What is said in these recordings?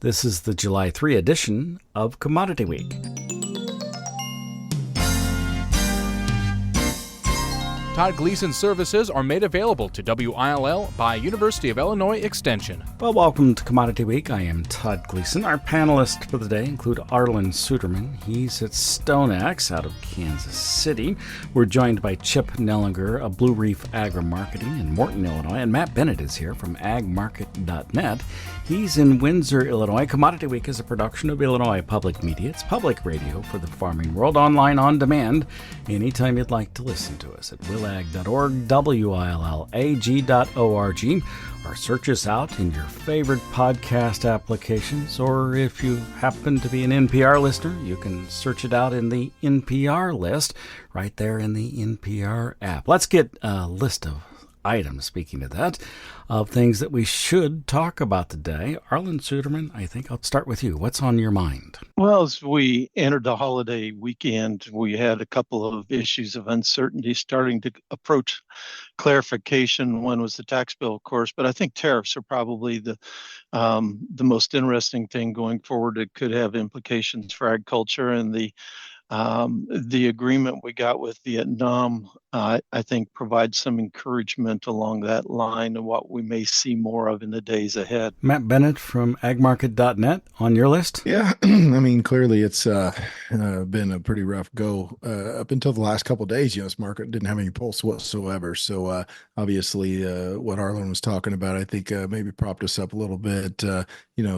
This is the July 3 edition of Commodity Week. Todd Gleason's services are made available to WILL by University of Illinois Extension. Well, welcome to Commodity Week. I am Todd Gleason. Our panelists for the day include Arlan Suderman. He's at StoneX out of Kansas City. We're joined by Chip Nellinger of BlueReef.Ag Marketing in Morton, Illinois. And Matt Bennett is here from agmarket.net. He's in Windsor, Illinois. Commodity Week is a production of Illinois Public Media. It's public radio for the farming world, online on demand, anytime you'd like to listen to us at willag.org, willag.org, or search us out in your favorite podcast applications. Or if you happen to be an NPR listener, you can search it out in the NPR list right there in the NPR app. Let's get a list of items, speaking of that, of things that we should talk about today. Arlan Suderman, I think I'll start with you. What's on your mind? Well, as we entered the holiday weekend, we had a couple of issues of uncertainty starting to approach clarification. One was the tax bill, of course, but I think tariffs are probably the most interesting thing going forward. It could have implications for agriculture, and the agreement we got with Vietnam, I think, provides some encouragement along that line of what we may see more of in the days ahead. Matt Bennett from agmarket.net on your list? Yeah, I mean, clearly it's been a pretty rough go up until the last couple of days. This market didn't have any pulse whatsoever. So obviously what Arlan was talking about, I think maybe propped us up a little bit.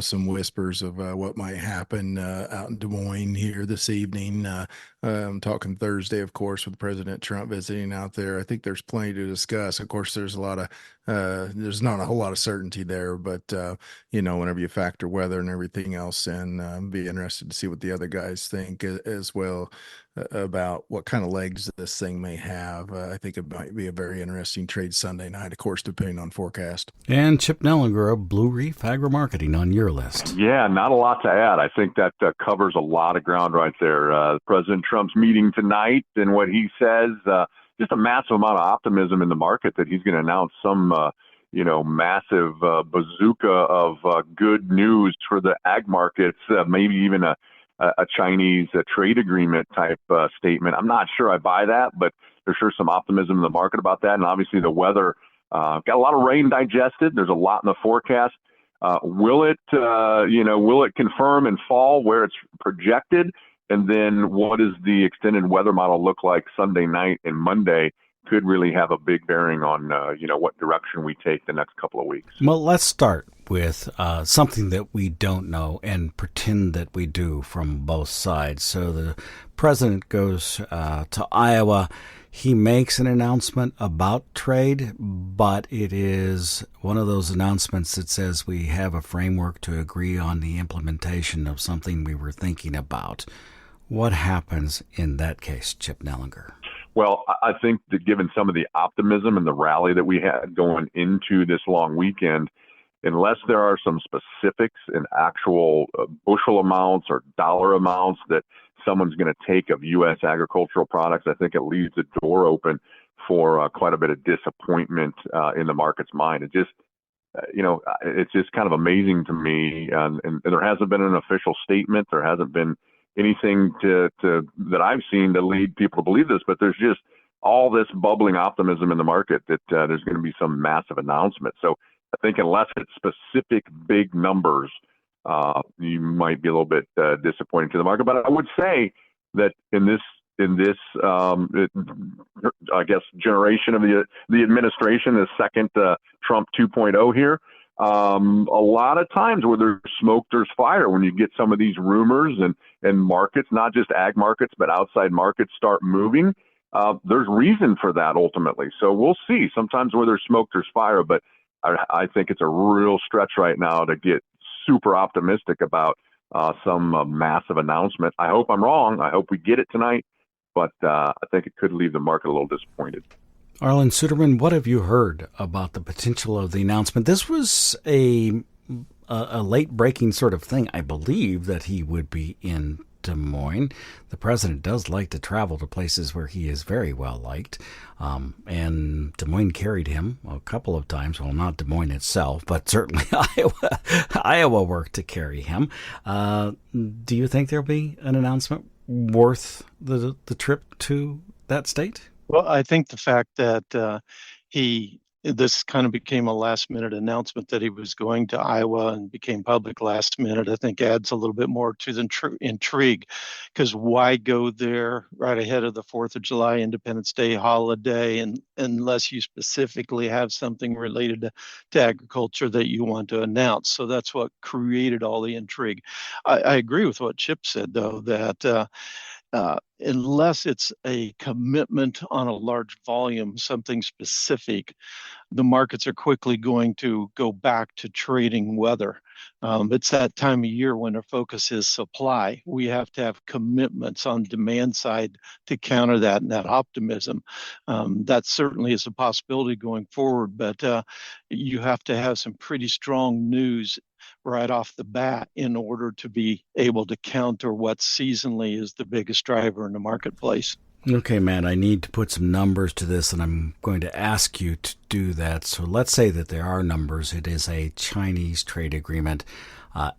Some whispers of what might happen out in Des Moines here this evening. I'm talking Thursday, of course, with President Trump visiting out there. I think there's plenty to discuss. Of course, there's there's not a whole lot of certainty there, but whenever you factor weather and everything else in, be interested to see what the other guys think as well about what kind of legs this thing may have. I think it might be a very interesting trade Sunday night, of course, depending on forecast. And Chip Nellinger of Blue Reef Agri-Marketing on your list. Yeah, not a lot to add. I think that covers a lot of ground right there. President Trump's meeting tonight and what he says, just a massive amount of optimism in the market that he's going to announce some massive bazooka of good news for the ag markets, maybe even a Chinese trade agreement type statement. I'm not sure I buy that, but there's sure some optimism in the market about that. And obviously the weather got a lot of rain digested. There's a lot in the forecast. Will it confirm and fall where it's projected? And then what does the extended weather model look like Sunday night and Monday? Could really have a big bearing on, what direction we take the next couple of weeks. Well, let's start with something that we don't know and pretend that we do from both sides. So the president goes to Iowa. He makes an announcement about trade, but it is one of those announcements that says we have a framework to agree on the implementation of something we were thinking about. What happens in that case, Chip Nellinger? Well, I think that given some of the optimism and the rally that we had going into this long weekend, unless there are some specifics in actual bushel amounts or dollar amounts that someone's going to take of U.S. agricultural products, I think it leaves the door open for quite a bit of disappointment in the market's mind. It just, it's just kind of amazing to me. And there hasn't been an official statement. There hasn't been anything that I've seen to lead people to believe this, but there's just all this bubbling optimism in the market that there's going to be some massive announcement. So I think unless it's specific big numbers, you might be a little bit disappointing to the market. But I would say that in this generation of the administration, the second Trump 2.0 here, a lot of times where there's smoke, there's fire. When you get some of these rumors and markets, not just ag markets, but outside markets start moving, there's reason for that ultimately. So we'll see. Sometimes where there's smoke, there's fire, but I think it's a real stretch right now to get super optimistic about some massive announcement. I hope I'm wrong. I hope we get it tonight, but I think it could leave the market a little disappointed. Arlan Suderman, what have you heard about the potential of the announcement? This was a late-breaking sort of thing. I believe that he would be in Des Moines. The president does like to travel to places where he is very well liked. And Des Moines carried him a couple of times. Well, not Des Moines itself, but certainly Iowa worked to carry him. Do you think there'll be an announcement worth the trip to that state? Well, I think the fact that this kind of became a last minute announcement that he was going to Iowa and became public last minute, I think adds a little bit more to the intrigue. Because why go there right ahead of the 4th of July Independence Day holiday, and unless you specifically have something related to agriculture that you want to announce? So that's what created all the intrigue. I agree with what Chip said, though, that unless it's a commitment on a large volume, something specific, the markets are quickly going to go back to trading weather. It's that time of year when our focus is supply. We have to have commitments on demand side to counter that and that optimism. That certainly is a possibility going forward, but you have to have some pretty strong news right off the bat in order to be able to counter what seasonally is the biggest driver in the marketplace. Okay, Matt, I need to put some numbers to this, and I'm going to ask you to do that. So let's say that there are numbers. It is a Chinese trade agreement,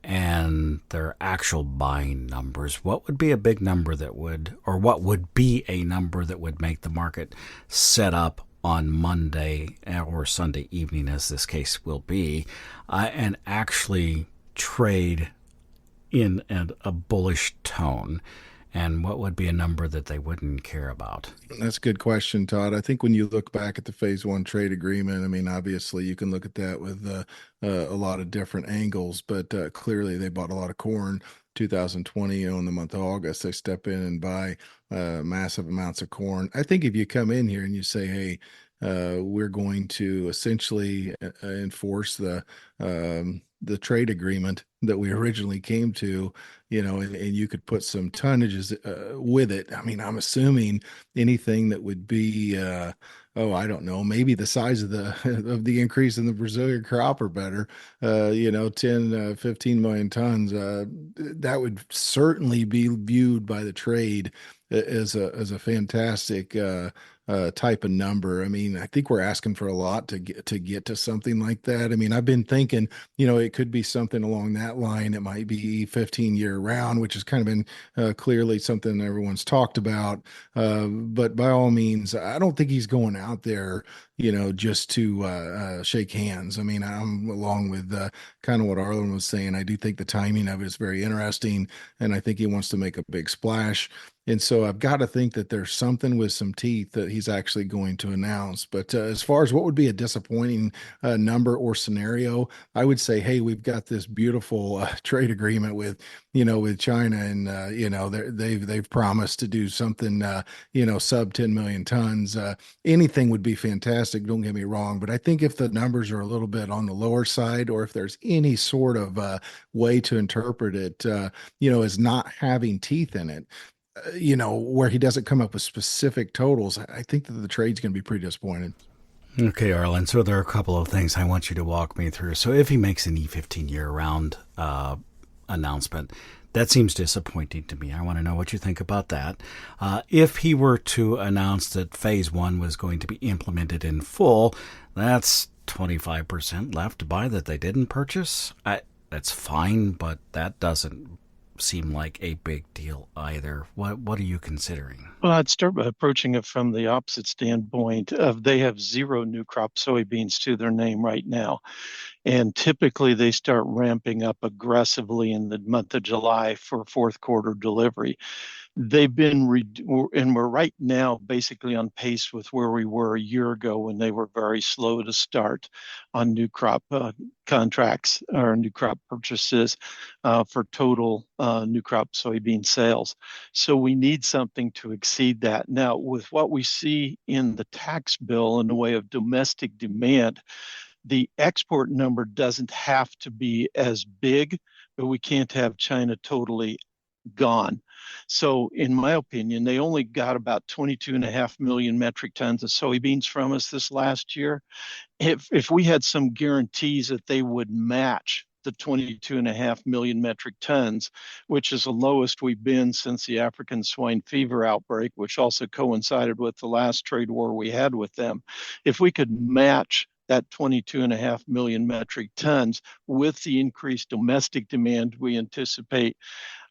and there are actual buying numbers. What would be a big number that would, or what would be a number that would make the market set up on Monday or Sunday evening, as this case will be, and actually trade in a bullish tone? And what would be a number that they wouldn't care about? That's a good question, Todd. I think when you look back at the phase one trade agreement, I mean, obviously you can look at that with a lot of different angles, but clearly they bought a lot of corn 2020 in the month of August. They step in and buy massive amounts of corn. I think if you come in here and you say, hey, we're going to essentially enforce the trade agreement that we originally came to, and you could put some tonnages with it. I mean, I'm assuming anything that would be, I don't know, maybe the size of the increase in the Brazilian crop or better, 10, 15 million tons. That would certainly be viewed by the trade as a fantastic type of number. I mean, I think we're asking for a lot to get to something like that. I mean, I've been thinking, it could be something along that line. It might be 15 year round, which has kind of been clearly something everyone's talked about. But by all means, I don't think he's going out there, just to shake hands. I mean, I'm along with kind of what Arlan was saying. I do think the timing of it is very interesting, and I think he wants to make a big splash. And so I've got to think that there's something with some teeth that he's actually going to announce. But as far as what would be a disappointing number or scenario, I would say, hey, we've got this beautiful trade agreement with China, and they've promised to do something, sub 10 million tons. Anything would be fantastic. Don't get me wrong, but I think if the numbers are a little bit on the lower side, or if there's any sort of way to interpret it, as not having teeth in it, where he doesn't come up with specific totals, I think that the trade's going to be pretty disappointed. Okay, Arlan, so there are a couple of things I want you to walk me through. So if he makes an E15 year-round announcement, that seems disappointing to me. I want to know what you think about that. If he were to announce that phase one was going to be implemented in full, that's 25% left to buy that they didn't purchase. That's fine, but that doesn't seem like a big deal either. What are you considering? Well, I'd start by approaching it from the opposite standpoint of they have 0 new crop soybeans to their name right now. And typically they start ramping up aggressively in the month of July for fourth quarter delivery. They've been, and we're right now basically on pace with where we were a year ago when they were very slow to start on new crop contracts or new crop purchases for total new crop soybean sales. So we need something to exceed that. Now, with what we see in the tax bill in the way of domestic demand, the export number doesn't have to be as big, but we can't have China totally gone. So in my opinion, they only got about 22.5 million metric tons of soybeans from us this last year. If we had some guarantees that they would match the 22.5 million metric tons, which is the lowest we've been since the African swine fever outbreak, which also coincided with the last trade war we had with them. If we could match that 22.5 million metric tons with the increased domestic demand we anticipate,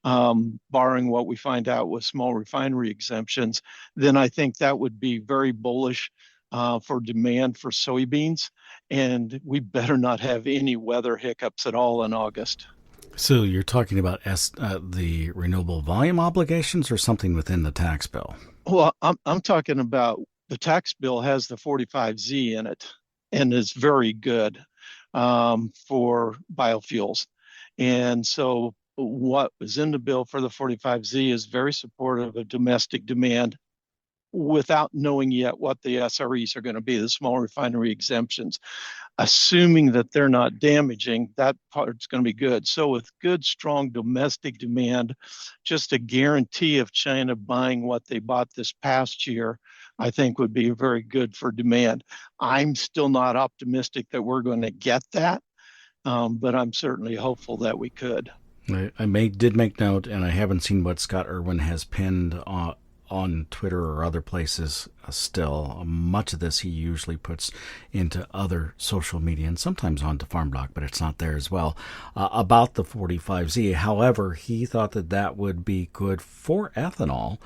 barring what we find out with small refinery exemptions, then I think that would be very bullish for demand for soybeans. And we better not have any weather hiccups at all in August. So you're talking about the renewable volume obligations or something within the tax bill? Well, I'm talking about the tax bill has the 45Z in it and is very good for biofuels. And so what was in the bill for the 45Z is very supportive of domestic demand without knowing yet what the SREs are going to be, the small refinery exemptions. Assuming that they're not damaging, that part's going to be good. So with good, strong domestic demand, just a guarantee of China buying what they bought this past year, I think would be very good for demand. I'm still not optimistic that we're going to get that, but I'm certainly hopeful that we could. I did make note, and I haven't seen what Scott Irwin has pinned on Twitter or other places still. Much of this he usually puts into other social media and sometimes onto FarmDoc, but it's not there as well, about the 45Z. However, he thought that would be good for ethanol.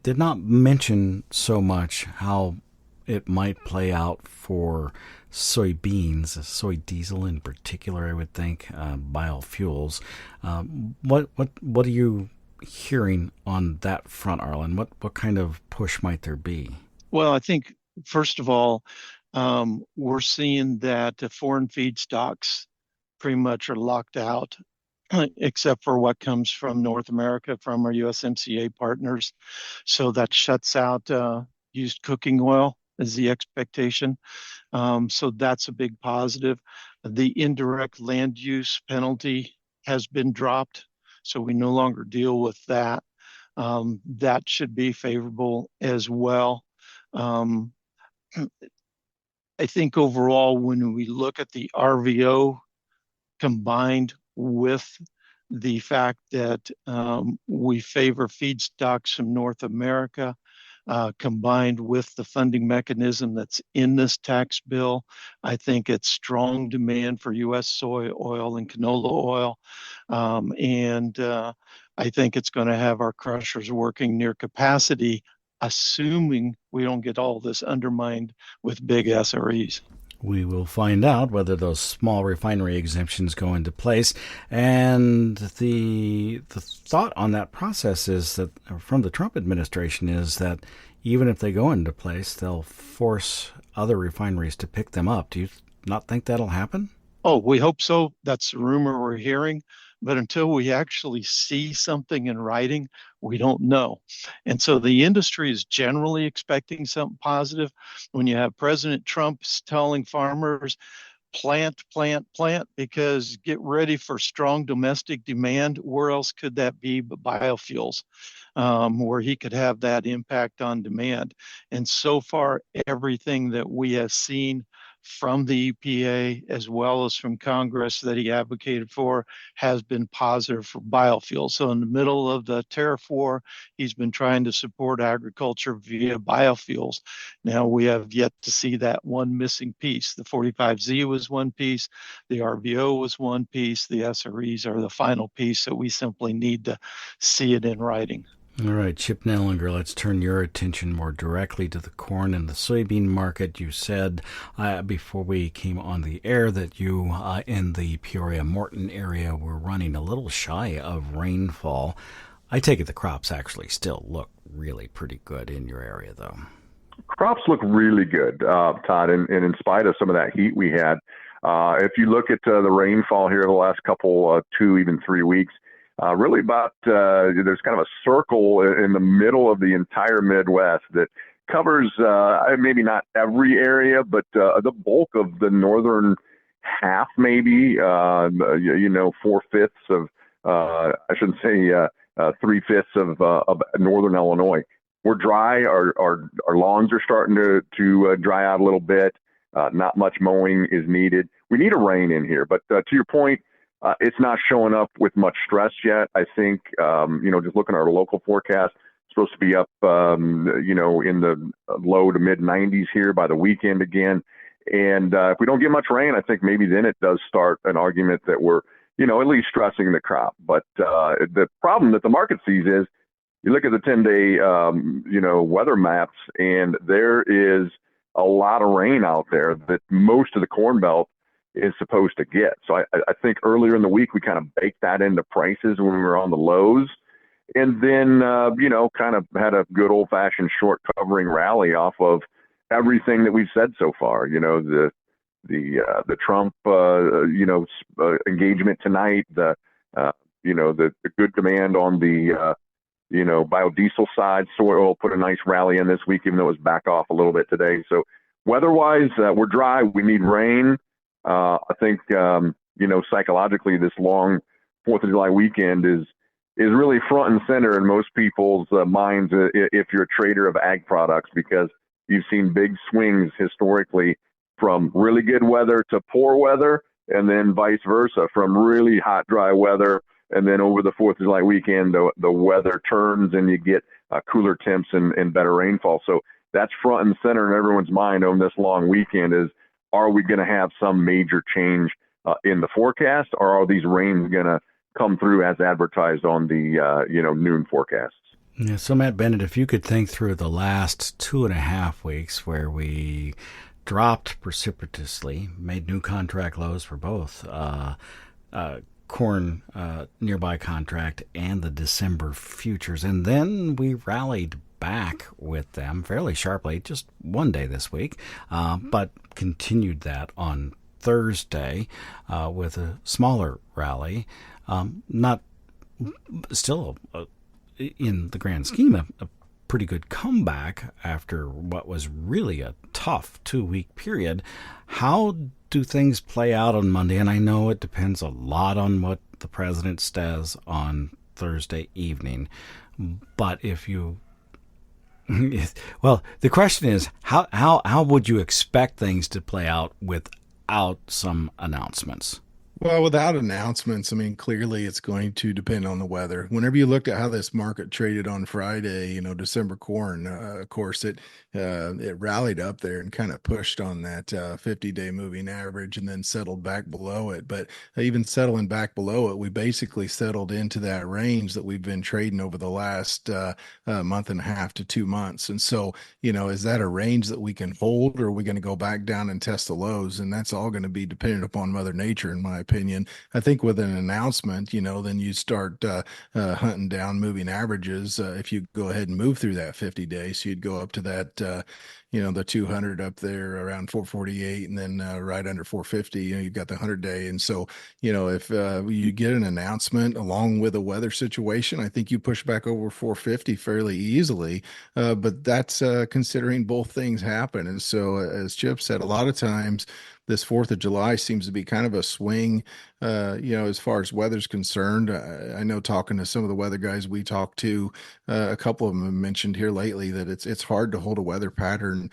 Did not mention so much how it might play out for soybeans, soy diesel in particular, I would think, biofuels. What are you hearing on that front, Arlan? What kind of push might there be? Well, I think, first of all, we're seeing that the foreign feedstocks pretty much are locked out, except for what comes from North America, from our USMCA partners. So that shuts out used cooking oil is the expectation. So that's a big positive. The indirect land use penalty has been dropped, so we no longer deal with that. That should be favorable as well. I think overall, when we look at the RVO combined with the fact that we favor feedstocks from North America, combined with the funding mechanism that's in this tax bill, I think it's strong demand for U.S. soy oil and canola oil. And I think it's going to have our crushers working near capacity, assuming we don't get all this undermined with big SREs. We will find out whether those small refinery exemptions go into place. And the thought on that process is that, from the Trump administration, is that even if they go into place, they'll force other refineries to pick them up. Do you not think that'll happen? Oh, we hope so. That's the rumor we're hearing. But until we actually see something in writing, we don't know. And so the industry is generally expecting something positive. When you have President Trump telling farmers, plant, plant, plant, because get ready for strong domestic demand, where else could that be but biofuels, where he could have that impact on demand? And so far, everything that we have seen from the EPA as well as from Congress that he advocated for has been positive for biofuels. So in the middle of the tariff war, he's been trying to support agriculture via biofuels. Now we have yet to see that one missing piece. The 45Z was one piece, the RVO was one piece, the SREs are the final piece that we simply need to see it in writing. All right, Chip Nellinger, let's turn your attention more directly to the corn and the soybean market. You said before we came on the air that you in the Peoria-Morton area were running a little shy of rainfall. I take it the crops actually still look really pretty good in your area, though. Crops look really good, Todd, and in spite of some of that heat we had. If you look at the rainfall here the last couple, 2, even 3 weeks, really about there's kind of a circle in the middle of the entire Midwest that covers maybe not every area, but the bulk of the northern half, maybe 4/5 of I shouldn't say 3/5 of northern Illinois. We're dry. Our lawns are starting to dry out a little bit. Not much mowing is needed. We need a rain in here, but to your point, it's not showing up with much stress yet. I think, just looking at our local forecast, it's supposed to be up, in the low to mid 90s here by the weekend again. And if we don't get much rain, I think maybe then it does start an argument that we're, at least stressing the crop. But the problem that the market sees is you look at the 10-day, weather maps, and there is a lot of rain out there that most of the Corn Belt is supposed to get. So I think earlier in the week, we kind of baked that into prices when we were on the lows. And then, kind of had a good old fashioned short covering rally off of everything that we've said so far. The Trump, engagement tonight, the good demand on the, biodiesel side. Soy oil put a nice rally in this week, even though it was back off a little bit today. So weather-wise, we're dry. We need rain. I think, psychologically, this long 4th of July weekend is really front and center in most people's minds if you're a trader of ag products, because you've seen big swings historically from really good weather to poor weather, and then vice versa, from really hot, dry weather. And then over the 4th of July weekend, the weather turns and you get cooler temps and better rainfall. So that's front and center in everyone's mind on this long weekend is, are we going to have some major change in the forecast, or are these rains going to come through as advertised on the, noon forecasts? Yeah, so Matt Bennett, if you could think through the last 2.5 weeks where we dropped precipitously, made new contract lows for both corn nearby contract and the December futures, and then we rallied back with them fairly sharply just one day this week, but continued that on Thursday with a smaller rally. Not still in the grand scheme a pretty good comeback after what was really a tough 2-week period. How do things play out on Monday? And I know it depends a lot on what the president says on Thursday evening, but if you well, the question is, how would you expect things to play out without some announcements? Well, without announcements, I mean, clearly it's going to depend on the weather. Whenever you looked at how this market traded on Friday, December corn, of course, it rallied up there and kind of pushed on that 50-day moving average and then settled back below it. But even settling back below it, we basically settled into that range that we've been trading over the last month and a half to 2 months. And so, is that a range that we can hold, or are we going to go back down and test the lows? And that's all going to be dependent upon Mother Nature, in my opinion. I think with an announcement, then you start hunting down moving averages. If you go ahead and move through that 50 days, so you'd go up to that, the 200 up there around 448, and then right under 450, you've got the 100-day. And so, if you get an announcement along with a weather situation, I think you push back over 450 fairly easily. But that's considering both things happen. And so, as Chip said, a lot of times this 4th of July seems to be kind of a swing, as far as weather's concerned. I know, talking to some of the weather guys we talked to, a couple of them have mentioned here lately that it's hard to hold a weather pattern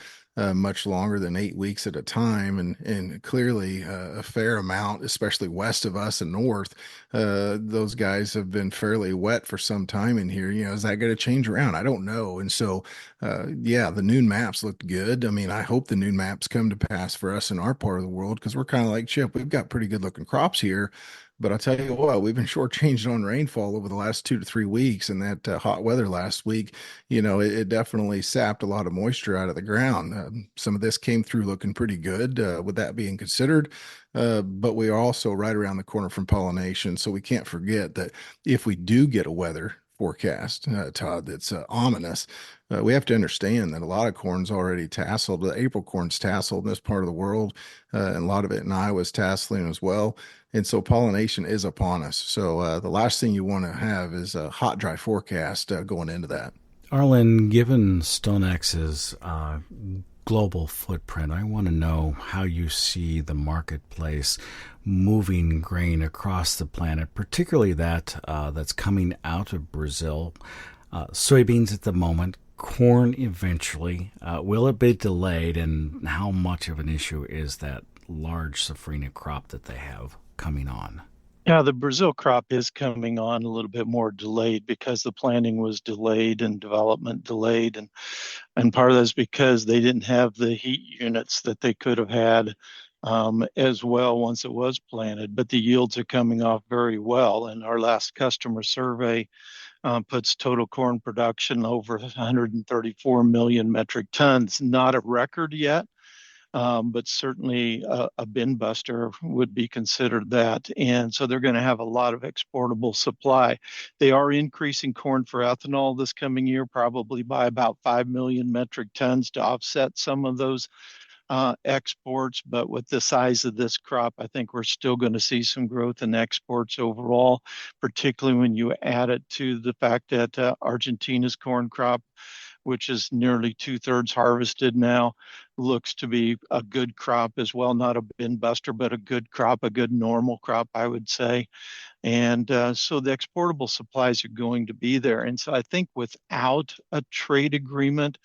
much longer than 8 weeks at a time. And clearly a fair amount, especially west of us and north, those guys have been fairly wet for some time in here. Is that going to change around? I don't know. And so, the noon maps looked good. I mean, I hope the noon maps come to pass for us in our part of the world, because we're kind of like Chip. We've got pretty good looking crops here. But I'll tell you what, we've been shortchanged on rainfall over the last 2 to 3 weeks, and that hot weather last week, it definitely sapped a lot of moisture out of the ground. Some of this came through looking pretty good, with that being considered. But we are also right around the corner from pollination, so we can't forget that if we do get a weather forecast, Todd, that's ominous, we have to understand that a lot of corn's already tasseled. The April corn's tasseled in this part of the world, and a lot of it in Iowa is tasseling as well. And so pollination is upon us. So the last thing you want to have is a hot, dry forecast going into that. Arlan, given StoneX's global footprint, I want to know how you see the marketplace moving grain across the planet, particularly that's coming out of Brazil. Soybeans at the moment, corn eventually. Will it be delayed, and how much of an issue is that large safrinha crop that they have coming on? Yeah, the Brazil crop is coming on a little bit more delayed because the planting was delayed and development delayed, and part of that is because they didn't have the heat units that they could have had as well once it was planted. But the yields are coming off very well, and our last customer survey puts total corn production over 134 million metric tons. Not a record yet, but certainly a bin buster would be considered that. And so they're going to have a lot of exportable supply. They are increasing corn for ethanol this coming year, probably by about 5 million metric tons to offset some of those exports. But with the size of this crop, I think we're still going to see some growth in exports overall, particularly when you add it to the fact that Argentina's corn crop, which is nearly 2/3 harvested now, looks to be a good crop as well. Not a bin buster, but a good crop, a good normal crop, I would say. And so the exportable supplies are going to be there. And so I think without a trade agreement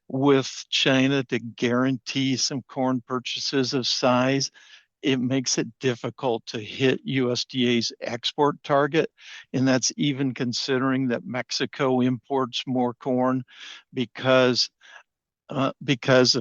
with China to guarantee some corn purchases of size, it makes it difficult to hit USDA's export target. And that's even considering that Mexico imports more corn because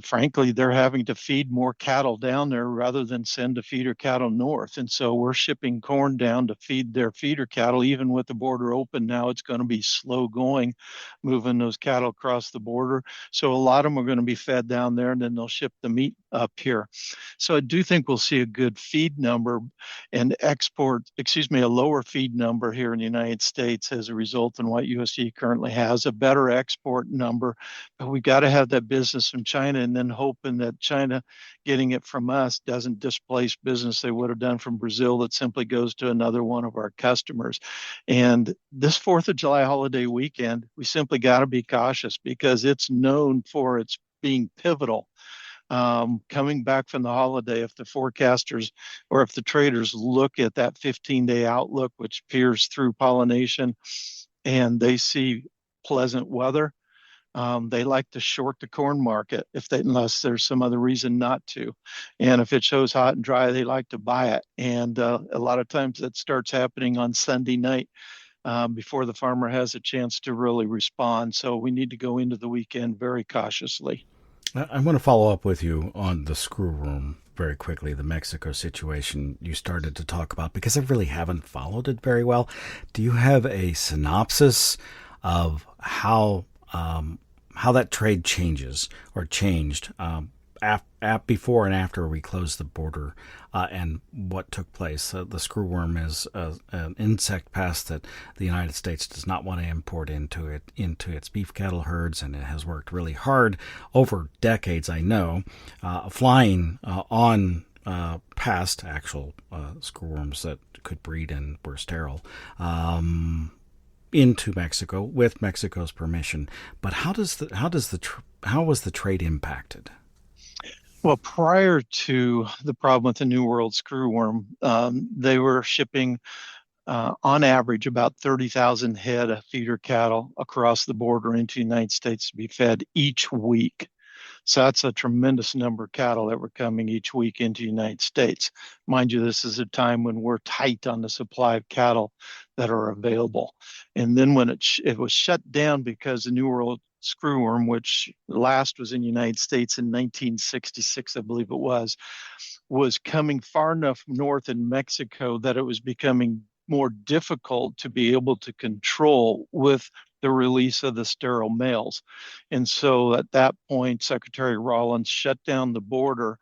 frankly, they're having to feed more cattle down there rather than send to feeder cattle north. And so we're shipping corn down to feed their feeder cattle. Even with the border open now, it's going to be slow going, moving those cattle across the border. So a lot of them are going to be fed down there, and then they'll ship the meat up here. So I do think we'll see a good feed number and a lower feed number here in the United States as a result in what USDA currently has, a better export number. But we got to have that business from China, and then hoping that China getting it from us doesn't displace business they would have done from Brazil that simply goes to another one of our customers. And this 4th of July holiday weekend, we simply got to be cautious because it's known for its being pivotal. Coming back from the holiday, if the forecasters or if the traders look at that 15-day outlook, which peers through pollination, and they see pleasant weather, they like to short the corn market unless there's some other reason not to. And if it shows hot and dry, they like to buy it. And a lot of times that starts happening on Sunday night before the farmer has a chance to really respond. So we need to go into the weekend very cautiously. I'm going to follow up with you on the screw worm very quickly, the Mexico situation you started to talk about, because I really haven't followed it very well. Do you have a synopsis of how that trade changes or changed before and after we closed the border, and what took place? The screwworm is an insect pest that the United States does not want to import into its beef cattle herds, and it has worked really hard over decades, I know, flying on past actual screwworms that could breed and were sterile into Mexico with Mexico's permission. But how was the trade impacted? Well, prior to the problem with the New World screwworm, they were shipping on average about 30,000 head of feeder cattle across the border into the United States to be fed each week. So that's a tremendous number of cattle that were coming each week into the United States. Mind you, this is a time when we're tight on the supply of cattle that are available. And then when it was shut down because the New World screwworm, which last was in the United States in 1966, I believe it was coming far enough north in Mexico that it was becoming more difficult to be able to control with the release of the sterile males. And so at that point, Secretary Rawlins shut down the border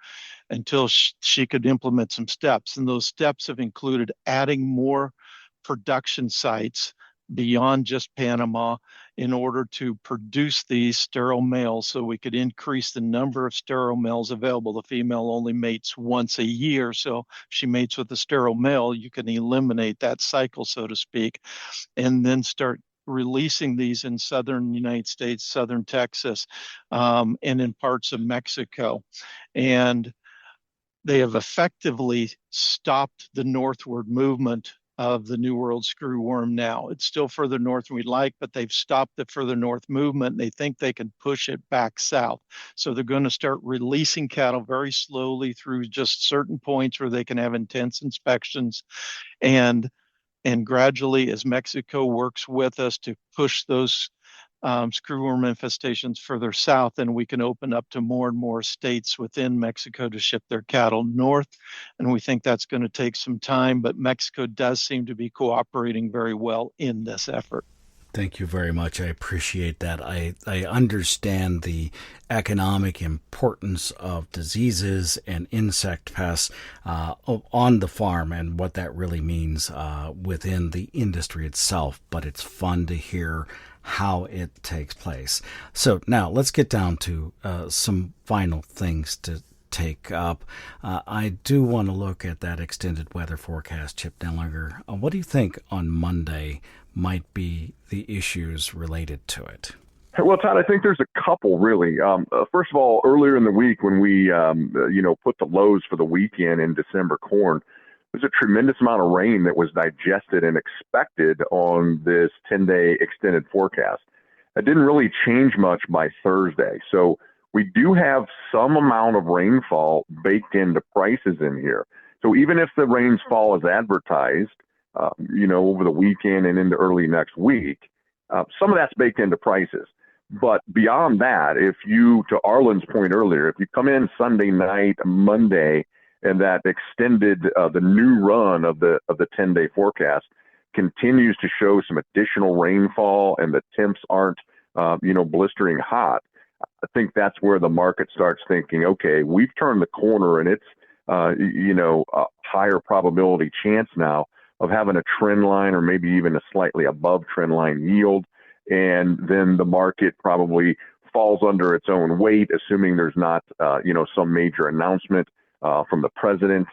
until she could implement some steps. And those steps have included adding more production sites beyond just Panama in order to produce these sterile males so we could increase the number of sterile males available. The female only mates once a year. So if she mates with a sterile male, you can eliminate that cycle, so to speak, and then start releasing these in southern United States, southern Texas, and in parts of Mexico. And they have effectively stopped the northward movement of the New World screwworm now. It's still further north than we'd like, but they've stopped the further north movement. And they think they can push it back south. So they're going to start releasing cattle very slowly through just certain points where they can have intense inspections. And gradually, as Mexico works with us to push those screwworm infestations further south, and we can open up to more and more states within Mexico to ship their cattle north. And we think that's going to take some time, but Mexico does seem to be cooperating very well in this effort. Thank you very much. I appreciate that. I understand the economic importance of diseases and insect pests on the farm and what that really means within the industry itself, but it's fun to hear how it takes place. So now let's get down to some final things to take up. I do want to look at that extended weather forecast, Chip Nellinger. What do you think on Monday might be the issues related to it? Well, Todd, I think there's a couple really. First of all, earlier in the week when we, put the lows for the weekend in December corn, there's a tremendous amount of rain that was digested and expected on this 10-day extended forecast. It didn't really change much by Thursday. So we do have some amount of rainfall baked into prices in here. So even if the rains fall as advertised, over the weekend and into early next week, some of that's baked into prices. But beyond that, if you, to Arlan's point earlier, if you come in Sunday night, Monday, and that extended, the new run of the 10-day forecast continues to show some additional rainfall and the temps aren't, blistering hot, I think that's where the market starts thinking, okay, we've turned the corner and it's, a higher probability chance now of having a trend line or maybe even a slightly above trend line yield. And then the market probably falls under its own weight, assuming there's not, some major announcement from the president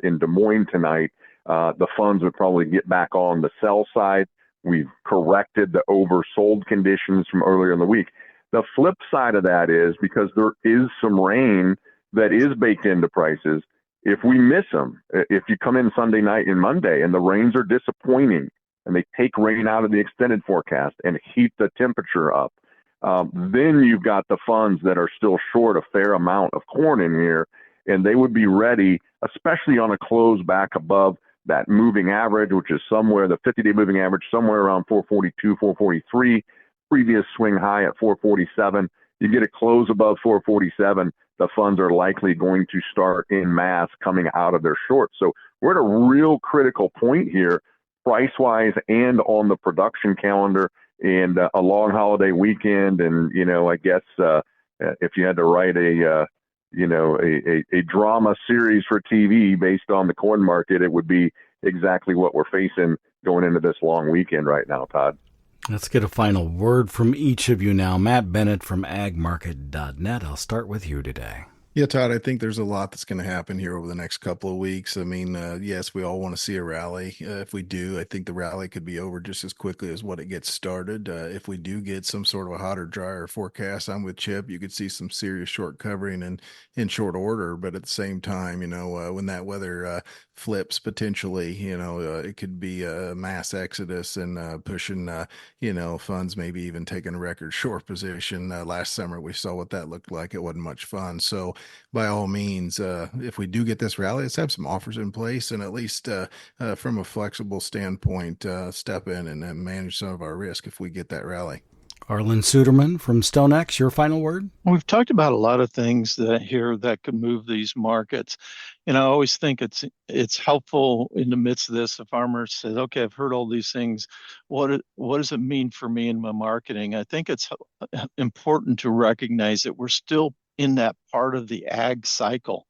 in Des Moines tonight. The funds would probably get back on the sell side. We've corrected the oversold conditions from earlier in the week. The flip side of that is because there is some rain that is baked into prices. If we miss them, if you come in Sunday night and Monday and the rains are disappointing and they take rain out of the extended forecast and heat the temperature up, then you've got the funds that are still short a fair amount of corn in here, and they would be ready, especially on a close back above that moving average, which is somewhere, the 50-day moving average, somewhere around 442, 443, previous swing high at 447. You get a close above 447, the funds are likely going to start in mass coming out of their shorts. So we're at a real critical point here, price-wise and on the production calendar, and a long holiday weekend. And, I guess if you had to write a drama series for TV based on the corn market, it would be exactly what we're facing going into this long weekend right now, Todd. Let's get a final word from each of you now. Matt Bennett from agmarket.net. I'll start with you today. Yeah, Todd, I think there's a lot that's going to happen here over the next couple of weeks. I mean, yes, we all want to see a rally. If we do, I think the rally could be over just as quickly as what it gets started. If we do get some sort of a hotter, drier forecast, I'm with Chip. You could see some serious short covering and in short order. But at the same time, when that weather flips potentially, it could be a mass exodus and pushing, funds, maybe even taking a record short position. Last summer, we saw what that looked like. It wasn't much fun. So by all means, if we do get this rally, let's have some offers in place and at least from a flexible standpoint, step in and manage some of our risk if we get that rally. Arlan Suderman from StoneX, your final word? We've talked about a lot of things that could move these markets. I always think it's helpful in the midst of this. A farmer says, okay, I've heard all these things. What does it mean for me in my marketing? I think it's important to recognize that we're still in that part of the ag cycle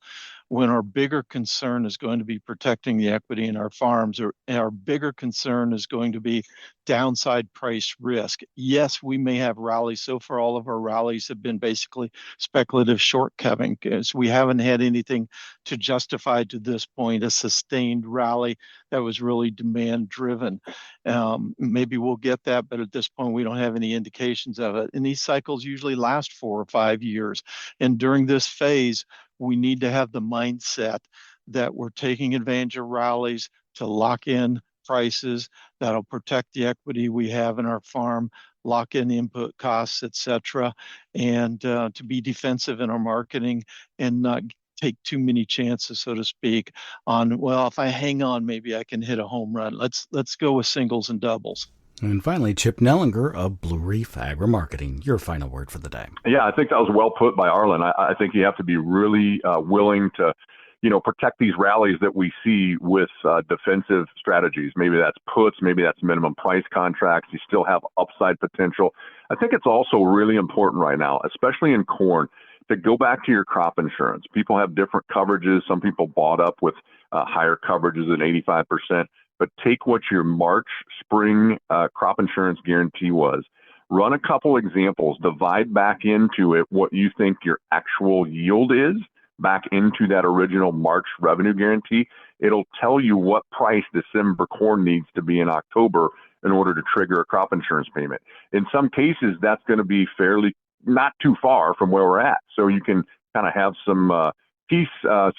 when our bigger concern is going to be protecting the equity in our farms, or our bigger concern is going to be downside price risk. Yes, we may have rallies. So far, all of our rallies have been basically speculative short covering, because we haven't had anything to justify to this point a sustained rally that was really demand driven. Maybe we'll get that, but at this point, we don't have any indications of it. And these cycles usually last 4 or 5 years. And during this phase, we need to have the mindset that we're taking advantage of rallies to lock in prices. That'll protect the equity we have in our farm, lock in the input costs, et cetera, and to be defensive in our marketing and not take too many chances, so to speak, on, well, if I hang on, maybe I can hit a home run. Let's go with singles and doubles. And finally, Chip Nellinger of Blue Reef Agri-Marketing, your final word for the day. Yeah, I think that was well put by Arlan. I think you have to be really willing to, protect these rallies that we see with defensive strategies. Maybe that's puts, maybe that's minimum price contracts. You still have upside potential. I think it's also really important right now, especially in corn, to go back to your crop insurance. People have different coverages. Some people bought up with higher coverages than 85%. But take what your March spring crop insurance guarantee was, run a couple examples, divide back into it what you think your actual yield is back into that original March revenue guarantee. It'll tell you what price December corn needs to be in October in order to trigger a crop insurance payment. In some cases, that's going to be fairly not too far from where we're at. So you can kind of have some peace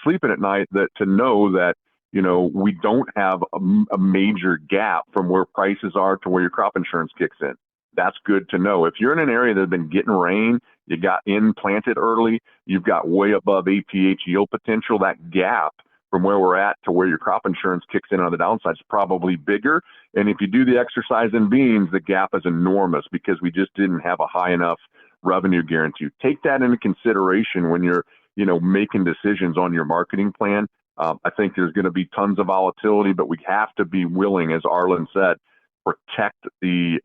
sleeping at night to know that we don't have a major gap from where prices are to where your crop insurance kicks in. That's good to know. If you're in an area that's been getting rain, you got planted early, you've got way above APH yield potential, that gap from where we're at to where your crop insurance kicks in on the downside is probably bigger. And if you do the exercise in beans, the gap is enormous because we just didn't have a high enough revenue guarantee. Take that into consideration when you're, making decisions on your marketing plan. I think there's going to be tons of volatility, but we have to be willing, as Arlan said, protect the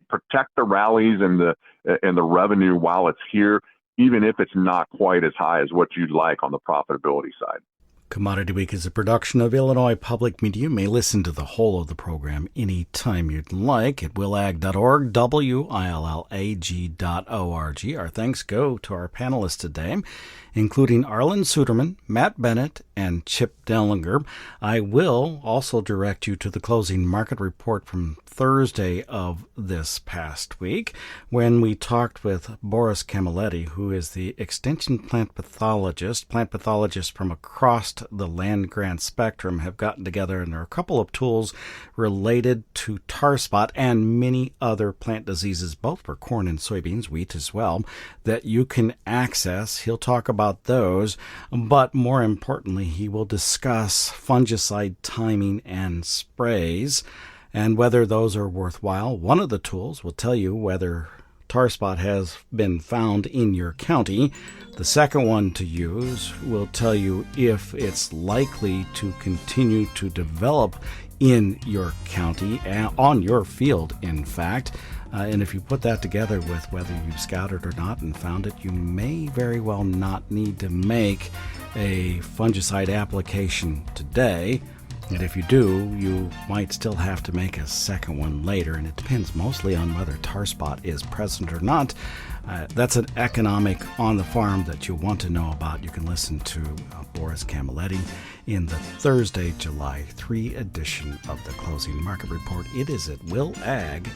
rallies and the revenue while it's here, even if it's not quite as high as what you'd like on the profitability side. Commodity Week is a production of Illinois Public Media. You may listen to the whole of the program anytime you'd like at willag.org, willag.org. Our thanks go to our panelists today, including Arlan Suderman, Matt Bennett, and Chip Nellinger. I will also direct you to the closing market report from Thursday of this past week when we talked with Boris Camilletti, who is the extension plant pathologist. Plant pathologists from across the land grant spectrum have gotten together, and there are a couple of tools related to tar spot and many other plant diseases, both for corn and soybeans, wheat as well, that you can access. He'll talk about those, but more importantly, he will discuss fungicide timing and sprays and whether those are worthwhile. One of the tools will tell you whether tar spot has been found in your county. The second one to use will tell you if it's likely to continue to develop in your county, on your field, in fact. And if you put that together with whether you've scouted or not and found it, you may very well not need to make a fungicide application today. And if you do, you might still have to make a second one later, and it depends mostly on whether tar spot is present or not. That's an economic on the farm that you want to know about. You can listen to Boris Camilletti in the Thursday, July 3 edition of the Closing Market Report. It is at willag.org.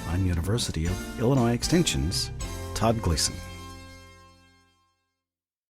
I'm University of Illinois Extension's Todd Gleason.